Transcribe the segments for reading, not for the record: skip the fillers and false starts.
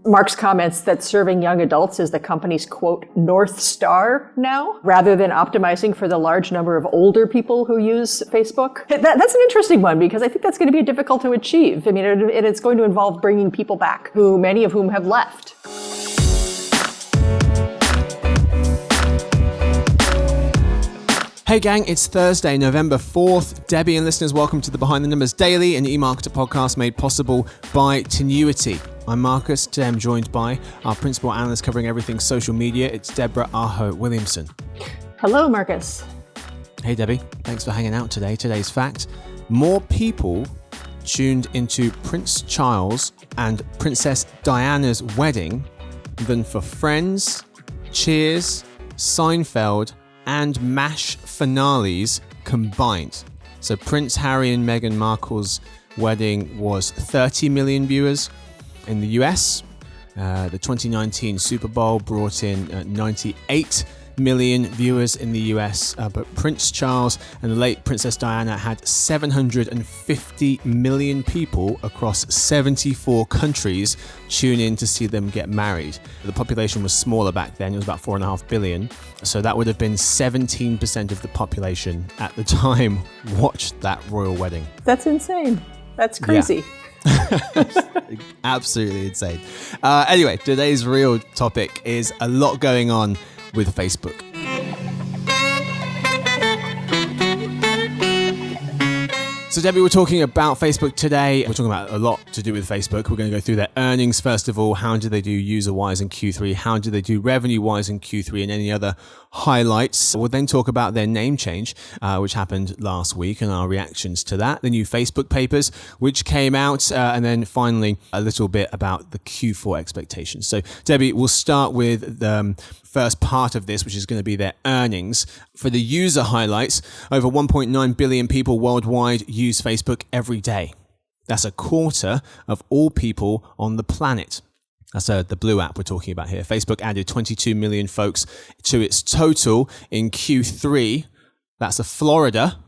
Mark's comments that serving young adults is the company's, quote, North Star now, rather than optimizing for the large number of older people who use Facebook. That's an interesting one, because I think that's going to be difficult to achieve. I mean, it's going to involve bringing people back, many of whom have left. Hey gang, it's Thursday, November 4th. Debbie and listeners, welcome to the Behind the Numbers Daily, an eMarketer podcast made possible by Tenuity. I'm Marcus. Today I'm joined by our principal analyst covering everything social media. It's Deborah Aho Williamson. Hello, Marcus. Hey Debbie, thanks for hanging out today. Today's fact: more people tuned into Prince Charles and Princess Diana's wedding than for Friends, Cheers, Seinfeld, and MASH finales combined. So Prince Harry and Meghan Markle's wedding was 30 million viewers in the US. The 2019 Super Bowl brought in 98 million viewers in the US, but Prince Charles and the late Princess Diana had 750 million people across 74 countries tune in to see them get married. The population was smaller back then, it was about 4.5 billion, so that would have been 17% of the population at the time watched that royal wedding. That's insane. That's crazy. Yeah. Absolutely insane. Anyway, today's real topic is a lot going on with Facebook. So Debbie, we're talking about Facebook today. We're talking about a lot to do with Facebook. We're going to go through their earnings first of all. How did they do user-wise in Q3? How did they do revenue-wise in Q3? And any other highlights. We'll then talk about their name change, which happened last week, and our reactions to that. The new Facebook papers, which came out. And then finally, a little bit about the Q4 expectations. So Debbie, we'll start with the first part of this, which is going to be their earnings. For the user highlights, over 1.9 billion people worldwide use Facebook every day. That's a quarter of all people on the planet. That's the Blue app we're talking about here. Facebook added 22 million folks to its total in Q3. That's a Florida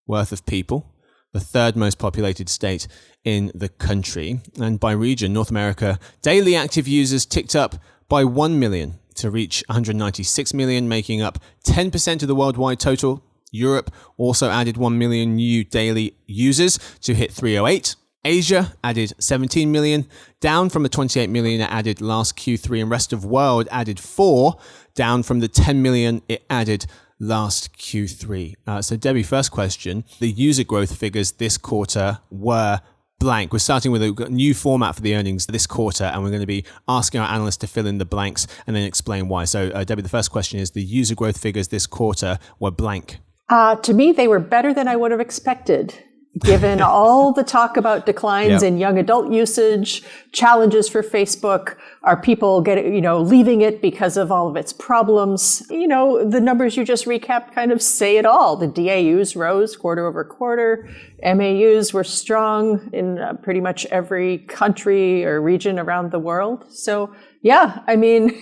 worth of people, the third most populated state in the country. And by region, North America, daily active users ticked up by 1 million to reach 196 million, making up 10% of the worldwide total. Europe also added 1 million new daily users to hit 308. Asia added 17 million, down from the 28 million it added last Q3, and rest of world added 4, down from the 10 million it added last Q3. So Debbie, first question, the user growth figures this quarter were blank. We're starting with a new format for the earnings this quarter, and we're going to be asking our analysts to fill in the blanks and then explain why. So Debbie, the first question is, the user growth figures this quarter were blank. To me, they were better than I would have expected, given all the talk about declines in young adult usage, challenges for Facebook, are people leaving it because of all of its problems. The numbers you just recapped kind of say it all. The DAUs rose quarter over quarter. MAUs were strong in pretty much every country or region around the world. So yeah, I mean,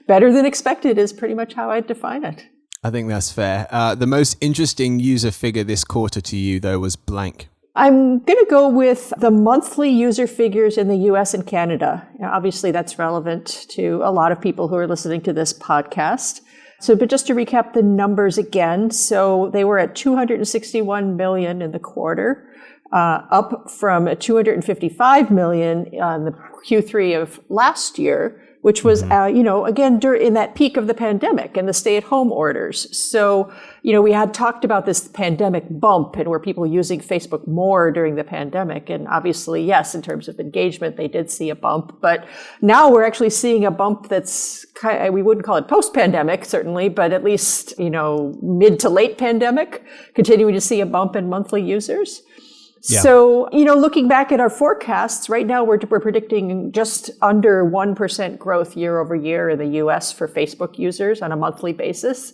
better than expected is pretty much how I'd define it. I think that's fair. The most interesting user figure this quarter to you, though, was blank. I'm going to go with the monthly user figures in the US and Canada. Obviously, that's relevant to a lot of people who are listening to this podcast. But just to recap the numbers again, so they were at 261 million in the quarter, up from 255 million in the Q3 of last year, which was, again, in that peak of the pandemic and the stay-at-home orders. So, we had talked about this pandemic bump and were people using Facebook more during the pandemic. And obviously, yes, in terms of engagement, they did see a bump. But now we're actually seeing a bump that's, we wouldn't call it post-pandemic, certainly, but at least, mid to late pandemic, continuing to see a bump in monthly users. Yeah. So, looking back at our forecasts, right now we're predicting just under 1% growth year over year in the US for Facebook users on a monthly basis.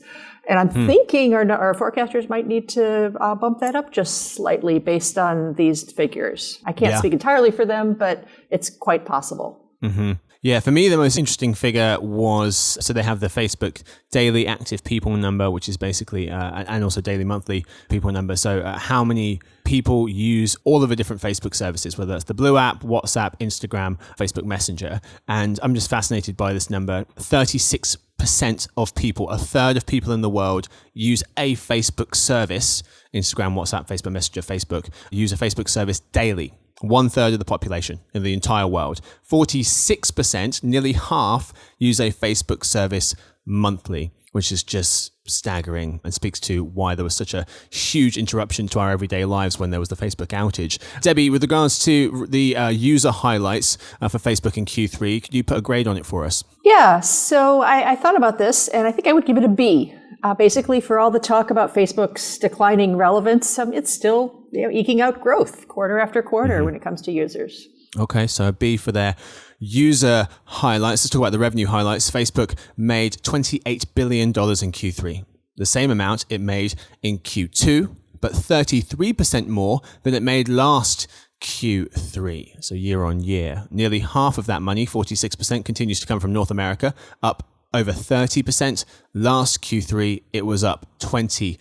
And I'm thinking our forecasters might need to bump that up just slightly based on these figures. I can't speak entirely for them, but it's quite possible. Mm-hmm. Yeah, for me, the most interesting figure was, so they have the Facebook daily active people number, which is basically, and also daily monthly people number. So how many people use all of the different Facebook services, whether that's the Blue app, WhatsApp, Instagram, Facebook Messenger. And I'm just fascinated by this number. 36% of people, a third of people in the world, use a Facebook service, Instagram, WhatsApp, Facebook Messenger, Facebook, use a Facebook service daily. 1/3 of the population in the entire world. 46%, nearly half, use a Facebook service monthly, which is just staggering and speaks to why there was such a huge interruption to our everyday lives when there was the Facebook outage. Debbie, with regards to the user highlights for Facebook in Q3, could you put a grade on it for us? Yeah, so I thought about this, and I think I would give it a B. Basically, for all the talk about Facebook's declining relevance, it's still eking out growth quarter after quarter when it comes to users. Okay, so a B for their user highlights. Let's talk about the revenue highlights. Facebook made $28 billion in Q3, the same amount it made in Q2, but 33% more than it made last Q3, so year on year. Nearly half of that money, 46%, continues to come from North America, up over 30%. Last Q3, it was up 20%.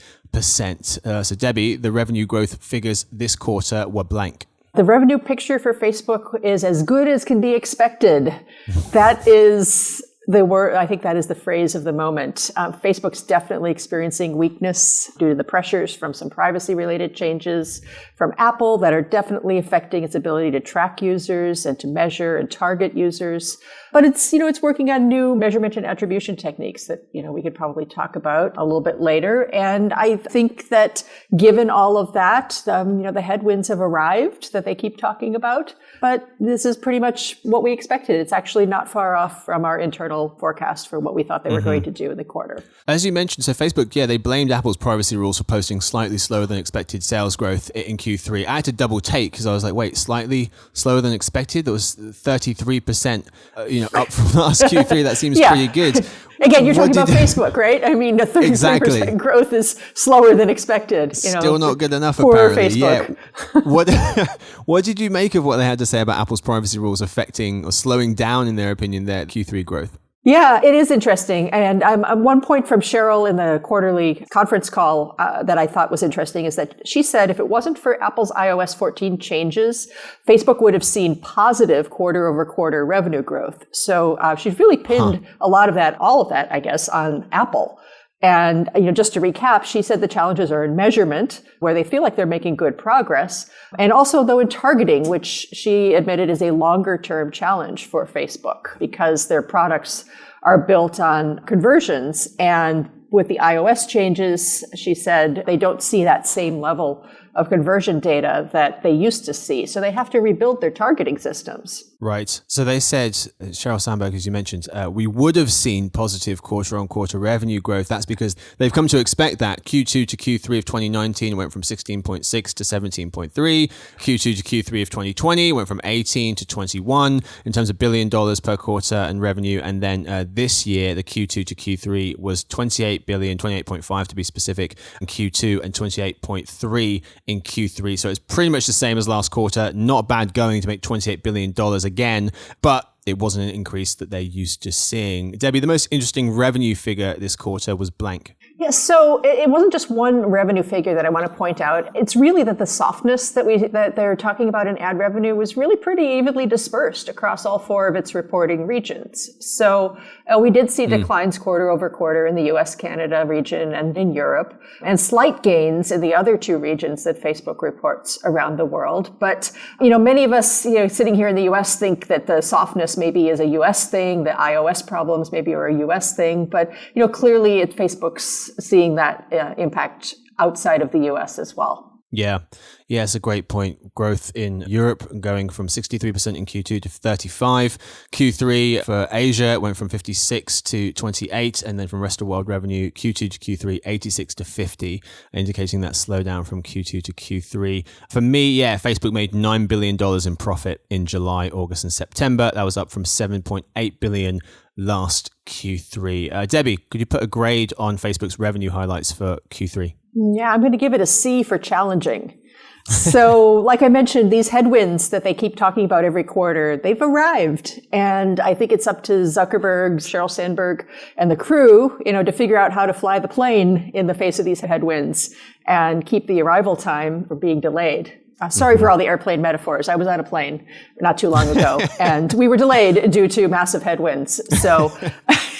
So Debbie, the revenue growth figures this quarter were blank. The revenue picture for Facebook is as good as can be expected. That is the word, I think that is the phrase of the moment. Facebook's definitely experiencing weakness due to the pressures from some privacy-related changes from Apple that are definitely affecting its ability to track users and to measure and target users. But it's working on new measurement and attribution techniques that, we could probably talk about a little bit later. And I think that given all of that, the headwinds have arrived that they keep talking about. But this is pretty much what we expected. It's actually not far off from our internal forecast for what we thought they were going to do in the quarter. As you mentioned, so Facebook, they blamed Apple's privacy rules for posting slightly slower than expected sales growth in Q3. I had to double take because I was like, wait, slightly slower than expected? That was 33%, up from last Q3. That seems pretty good. Again, you're talking about Facebook, right? I mean, the 33% growth is slower than expected. Still not good enough, for apparently. Facebook. Yeah. What did you make of what they had to say about Apple's privacy rules affecting or slowing down, in their opinion, their Q3 growth? Yeah, it is interesting. And one point from Cheryl in the quarterly conference call that I thought was interesting is that she said if it wasn't for Apple's iOS 14 changes, Facebook would have seen positive quarter-over-quarter revenue growth. So she's really pinned a lot of that, all of that, I guess, on Apple. And just to recap, she said the challenges are in measurement, where they feel like they're making good progress, and also though in targeting, which she admitted is a longer-term challenge for Facebook because their products are built on conversions. And with the iOS changes, she said they don't see that same level of conversion data that they used to see. So they have to rebuild their targeting systems. Right. So they said, Sheryl Sandberg, as you mentioned, we would have seen positive quarter-on-quarter revenue growth. That's because they've come to expect that. Q2 to Q3 of 2019 went from 16.6 to 17.3. Q2 to Q3 of 2020 went from 18 to 21 in terms of $1 billion per quarter in revenue. And then this year, the Q2 to Q3 was 28 billion, 28.5 to be specific, in Q2 and 28.3 in Q3. So it's pretty much the same as last quarter. Not bad going to make $28 billion again, but it wasn't an increase that they're used to seeing. Debbie, the most interesting revenue figure this quarter was blank. Yeah, so it wasn't just one revenue figure that I want to point out. It's really that the softness that they're talking about in ad revenue was really pretty evenly dispersed across all four of its reporting regions. So we did see declines quarter over quarter in the US, Canada region and in Europe, and slight gains in the other two regions that Facebook reports around the world. But, many of us, sitting here in the US think that the softness maybe is a US thing, the iOS problems maybe are a US thing, but, clearly Facebook's seeing that impact outside of the US as well. Yeah, it's a great point. Growth in Europe going from 63% in Q2 to 35. Q3 for Asia went from 56 to 28, and then from rest of world revenue, Q2 to Q3, 86 to 50, indicating that slowdown from Q2 to Q3. For me, Facebook made $9 billion in profit in July, August, and September. That was up from $7.8 billion last Q3. Debbie, could you put a grade on Facebook's revenue highlights for Q3? Yeah, I'm going to give it a C for challenging. So, like I mentioned, these headwinds that they keep talking about every quarter, they've arrived. And I think it's up to Zuckerberg, Sheryl Sandberg, and the crew, to figure out how to fly the plane in the face of these headwinds and keep the arrival time from being delayed. Sorry for all the airplane metaphors. I was on a plane not too long ago, and we were delayed due to massive headwinds. So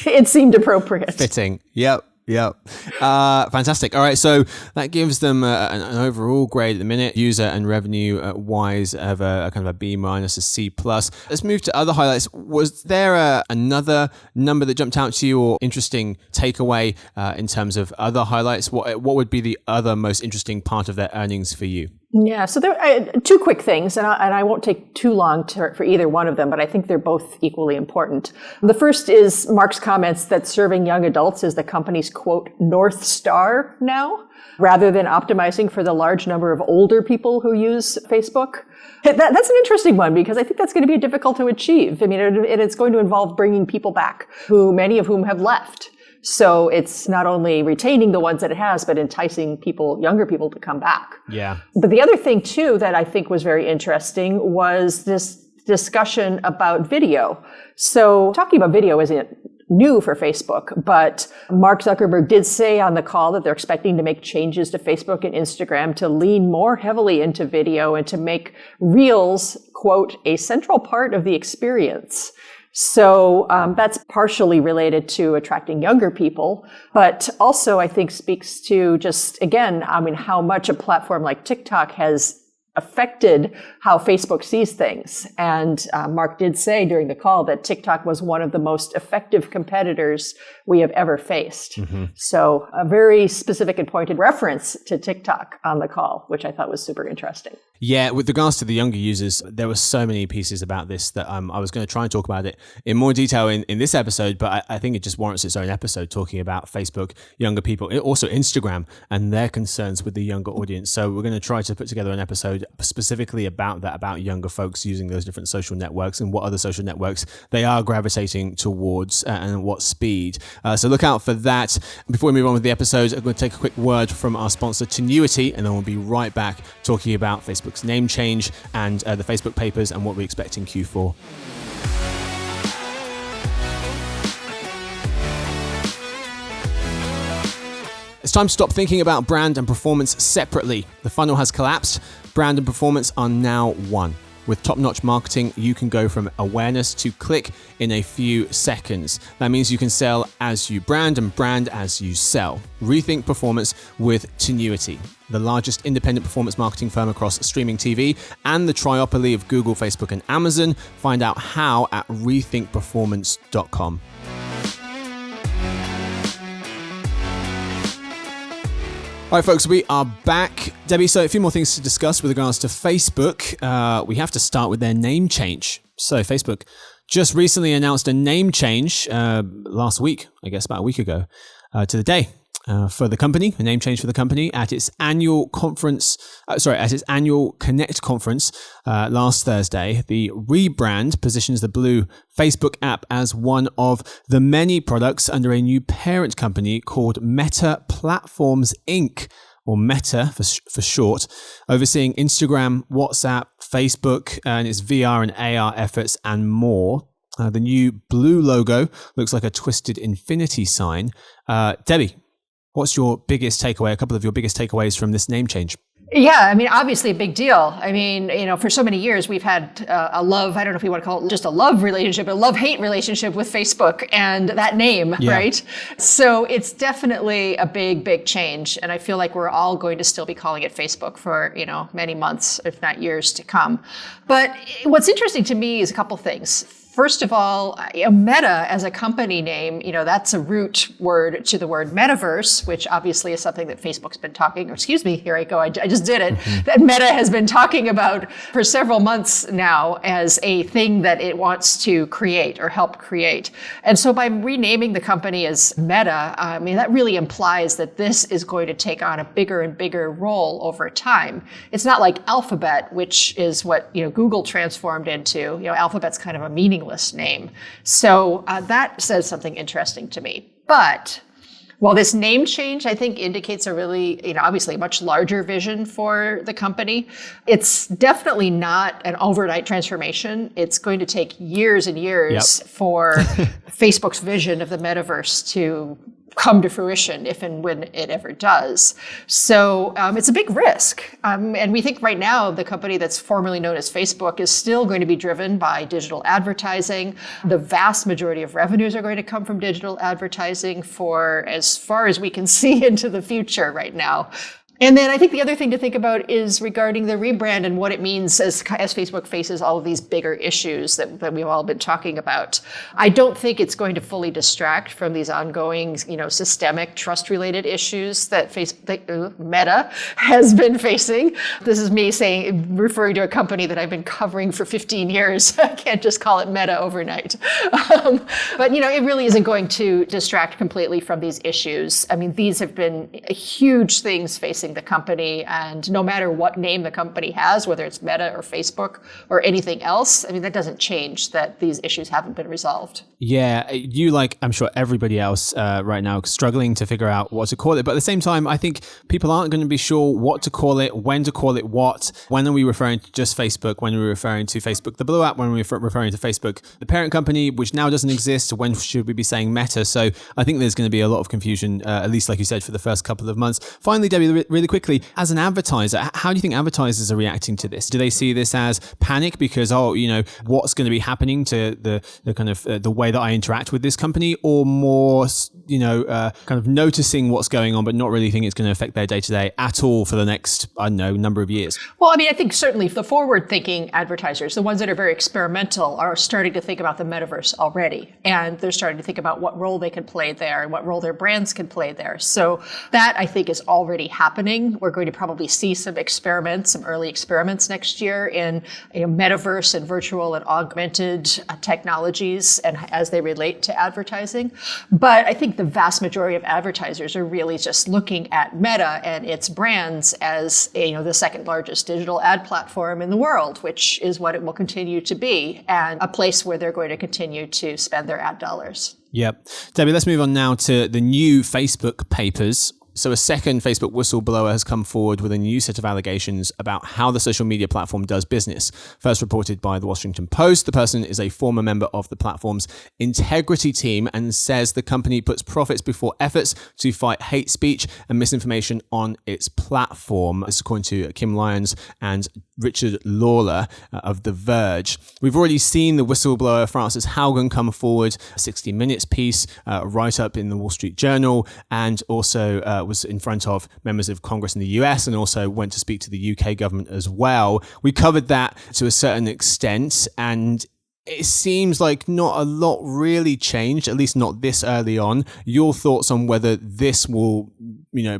it seemed appropriate. Fitting. Yep. Fantastic. All right. So that gives them an overall grade at the minute, user and revenue wise, of a kind of a B minus, a C plus. Let's move to other highlights. Was there another number that jumped out to you or interesting takeaway in terms of other highlights? What would be the other most interesting part of their earnings for you? Yeah, so there are two quick things, and I won't take too long for either one of them, but I think they're both equally important. The first is Mark's comments that serving young adults is the company's, quote, North Star now, rather than optimizing for the large number of older people who use Facebook. That's an interesting one, because I think that's going to be difficult to achieve. I mean, it's going to involve bringing people back, many of whom have left. So it's not only retaining the ones that it has, but enticing younger people to come back. Yeah. But the other thing, too, that I think was very interesting was this discussion about video. So talking about video isn't new for Facebook, but Mark Zuckerberg did say on the call that they're expecting to make changes to Facebook and Instagram to lean more heavily into video and to make Reels, quote, a central part of the experience. So that's partially related to attracting younger people, but also I think speaks to just, again, how much a platform like TikTok has affected how Facebook sees things. And Mark did say during the call that TikTok was one of the most effective competitors we have ever faced. Mm-hmm. So a very specific and pointed reference to TikTok on the call, which I thought was super interesting. Yeah, with regards to the younger users, there were so many pieces about this that I was going to try and talk about it in more detail in this episode, but I think it just warrants its own episode talking about Facebook, younger people, also Instagram and their concerns with the younger audience. So we're going to try to put together an episode specifically about that, about younger folks using those different social networks and what other social networks they are gravitating towards and what speed. So look out for that. Before we move on with the episode, I'm going to take a quick word from our sponsor, Tenuity, and then we'll be right back talking about Facebook's name change and the Facebook papers and what we expect in Q4. It's time to stop thinking about brand and performance separately. The funnel has collapsed. Brand and performance are now one. With top-notch marketing, you can go from awareness to click in a few seconds. That means you can sell as you brand and brand as you sell. Rethink performance with Tenuity, the largest independent performance marketing firm across streaming TV and the triopoly of Google, Facebook, and Amazon. Find out how at rethinkperformance.com. All right, folks, we are back. Debbie, so a few more things to discuss with regards to Facebook. We have to start with their name change. So Facebook just recently announced a name change last week, I guess about a week ago, to the day. For the company, a name change for the company at its annual conference, at its annual Connect conference last Thursday. The rebrand positions the blue Facebook app as one of the many products under a new parent company called Meta Platforms Inc., or Meta for short, overseeing Instagram, WhatsApp, Facebook, and its VR and AR efforts and more. The new blue logo looks like a twisted infinity sign. Debbie, what's your biggest takeaway, a couple of your biggest takeaways from this name change? Yeah, obviously a big deal. For so many years we've had I don't know if you want to call it just a love relationship, a love-hate relationship with Facebook and that name, yeah. Right? So it's definitely a big, big change. And I feel like we're all going to still be calling it Facebook for, many months, if not years to come. But what's interesting to me is a couple things. First of all, Meta as a company name, that's a root word to the word metaverse, which obviously is something that Facebook's been here I go, I just did it, that Meta has been talking about for several months now as a thing that it wants to create or help create. And so by renaming the company as Meta, that really implies that this is going to take on a bigger and bigger role over time. It's not like Alphabet, which is what Google transformed into. Alphabet's kind of a meaningless name. So that says something interesting to me. But Well, this name change, I think, indicates a really, obviously much larger vision for the company. It's definitely not an overnight transformation. It's going to take years and years for Facebook's vision of the metaverse to come to fruition if and when it ever does. So it's a big risk. And we think right now the company that's formerly known as Facebook is still going to be driven by digital advertising. The vast majority of revenues are going to come from digital advertising for as far as we can see into the future right now. And then I think the other thing to think about is regarding the rebrand and what it means as Facebook faces all of these bigger issues that we've all been talking about. I don't think it's going to fully distract from these ongoing, systemic trust-related issues that Meta has been facing. This is me referring to a company that I've been covering for 15 years. I can't just call it Meta overnight. But it really isn't going to distract completely from these issues. I mean, these have been huge things facing the company, and no matter what name the company has, whether it's Meta or Facebook or anything else, I mean, that doesn't change that these issues haven't been resolved. Yeah, you, like I'm sure everybody else right now, struggling to figure out what to call it. But at the same time, I think people aren't going to be sure what to call it, when to call it what. When are we referring to just Facebook? When are we referring to Facebook the Blue app? When are we referring to Facebook the parent company, which now doesn't exist? When should we be saying Meta? So I think there's going to be a lot of confusion, at least like you said, for the first couple of months. Finally, Debbie, really quickly, as an advertiser, how do you think advertisers are reacting to this? Do they see this as panic because, what's going to be happening to the kind of the way that I interact with this company, or more, kind of noticing what's going on, but not really think it's going to affect their day-to-day at all for the next, number of years? Well, I mean, I think certainly the forward-thinking advertisers, the ones that are very experimental, are starting to think about the metaverse already. And they're starting to think about what role they can play there and what role their brands can play there. So that, I think, is already happening. We're going to probably see some early experiments next year in metaverse and virtual and augmented technologies and as they relate to advertising. But I think the vast majority of advertisers are really just looking at Meta and its brands as the second largest digital ad platform in the world, which is what it will continue to be, and a place where they're going to continue to spend their ad dollars. Yep. Debbie, let's move on now to the new Facebook papers. So a second Facebook whistleblower has come forward with a new set of allegations about how the social media platform does business. First reported by the Washington Post, the person is a former member of the platform's integrity team and says the company puts profits before efforts to fight hate speech and misinformation on its platform. This is according to Kim Lyons and Richard Lawler of The Verge. We've already seen the whistleblower Frances Haugen come forward, a 60 Minutes piece, write-up in the Wall Street Journal, and also was in front of members of Congress in the US and also went to speak to the UK government as well. We covered that to a certain extent, and it seems like not a lot really changed, at least not this early on. Your thoughts on whether this will,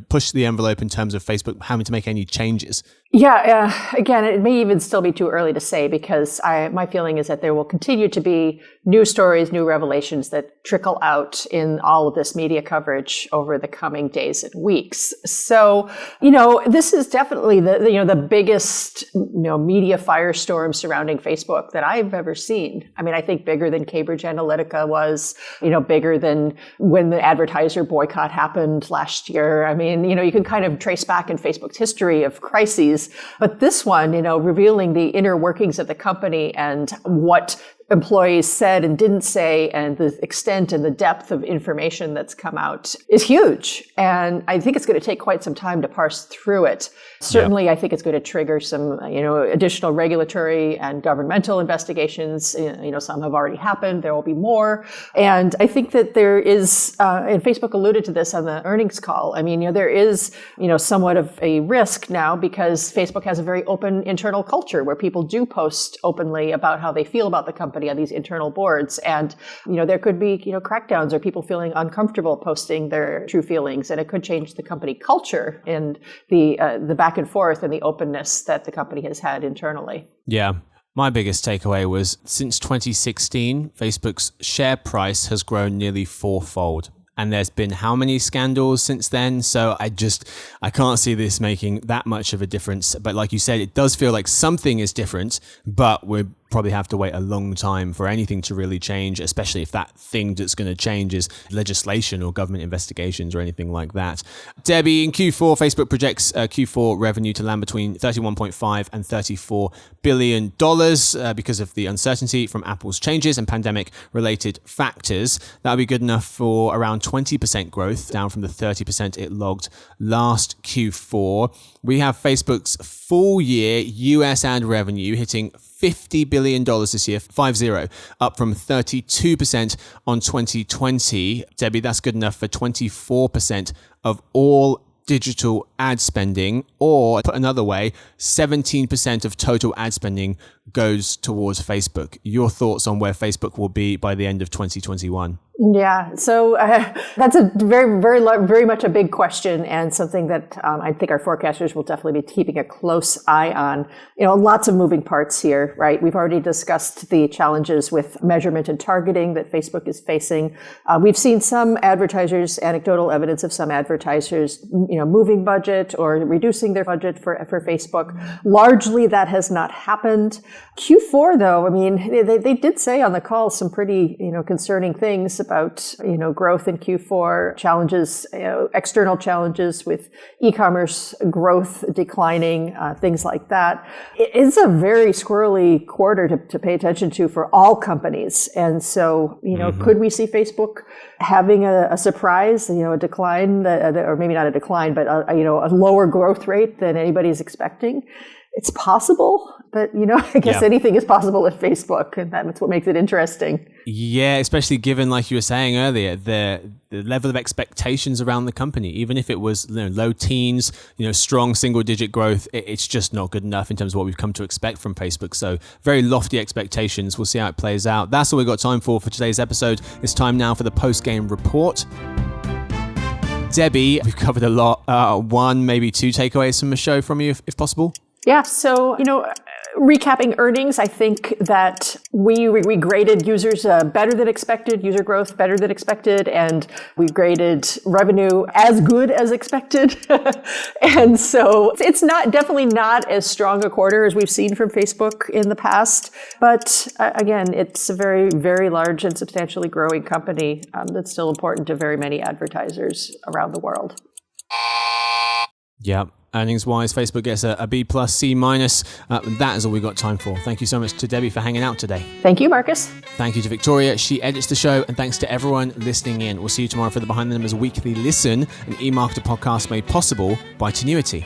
push the envelope in terms of Facebook having to make any changes? Yeah, again, it may even still be too early to say, because my feeling is that there will continue to be new stories, new revelations that trickle out in all of this media coverage over the coming days and weeks. So, this is definitely the biggest, media firestorm surrounding Facebook that I've ever seen. I mean, I think bigger than Cambridge Analytica was, bigger than when the advertiser boycott happened last year. I mean, you can kind of trace back in Facebook's history of crises. But this one, revealing the inner workings of the company and what employees said and didn't say, and the extent and the depth of information that's come out is huge. And I think it's going to take quite some time to parse through it. Certainly, I think it's going to trigger some, additional regulatory and governmental investigations. Some have already happened. There will be more. And I think that there is, and Facebook alluded to this on the earnings call. I mean, there is, somewhat of a risk now, because Facebook has a very open internal culture where people do post openly about how they feel about the company on these internal boards. And, there could be, crackdowns or people feeling uncomfortable posting their true feelings. And it could change the company culture and the back and forth and the openness that the company has had internally. Yeah. My biggest takeaway was since 2016, Facebook's share price has grown nearly fourfold. And there's been how many scandals since then? So I can't see this making that much of a difference. But like you said, it does feel like something is different, but we're probably have to wait a long time for anything to really change, especially if that thing that's going to change is legislation or government investigations or anything like that. Debbie, in Q4, Facebook projects Q4 revenue to land between $31.5 and $34 billion because of the uncertainty from Apple's changes and pandemic-related factors. That would be good enough for around 20% growth, down from the 30% it logged last Q4. We have Facebook's full-year US ad revenue hitting $50 billion this year, 50, up from 32% on 2020. Debbie, that's good enough for 24% of all digital ad spending, or put another way, 17% of total ad spending goes towards Facebook. Your thoughts on where Facebook will be by the end of 2021? Yeah, so that's a very much a big question, and something that I think our forecasters will definitely be keeping a close eye on. Lots of moving parts here, right? We've already discussed the challenges with measurement and targeting that Facebook is facing. We've seen some advertisers, anecdotal evidence of some advertisers, moving budget or reducing their budget for Facebook. Largely, that has not happened. Q4, though, I mean, they did say on the call some pretty, concerning things about, growth in Q4, challenges, external challenges with e-commerce growth declining, things like that. It's a very squirrely quarter to pay attention to for all companies. And so, could we see Facebook having a surprise, a decline, or maybe not a decline, but a lower growth rate than anybody's expecting? It's possible, but I guess anything is possible at Facebook, and that's what makes it interesting. Yeah, especially given, like you were saying earlier, the level of expectations around the company. Even if it was low teens, strong single-digit growth, it's just not good enough in terms of what we've come to expect from Facebook. So very lofty expectations. We'll see how it plays out. That's all we've got time for today's episode. It's time now for the post-game report. Debbie, we've covered a lot. One, maybe two takeaways from the show from you, if possible. Yeah, so, recapping earnings, I think that we graded users better than expected, user growth better than expected, and we graded revenue as good as expected. And so it's definitely not as strong a quarter as we've seen from Facebook in the past. But again, it's a very, very large and substantially growing company that's still important to very many advertisers around the world. Yeah. Earnings-wise, Facebook gets a B+, C-. That is all we got time for. Thank you so much to Debbie for hanging out today. Thank you, Marcus. Thank you to Victoria. She edits the show. And thanks to everyone listening in. We'll see you tomorrow for the Behind the Numbers Weekly Listen, an eMarketer podcast made possible by Tenuity.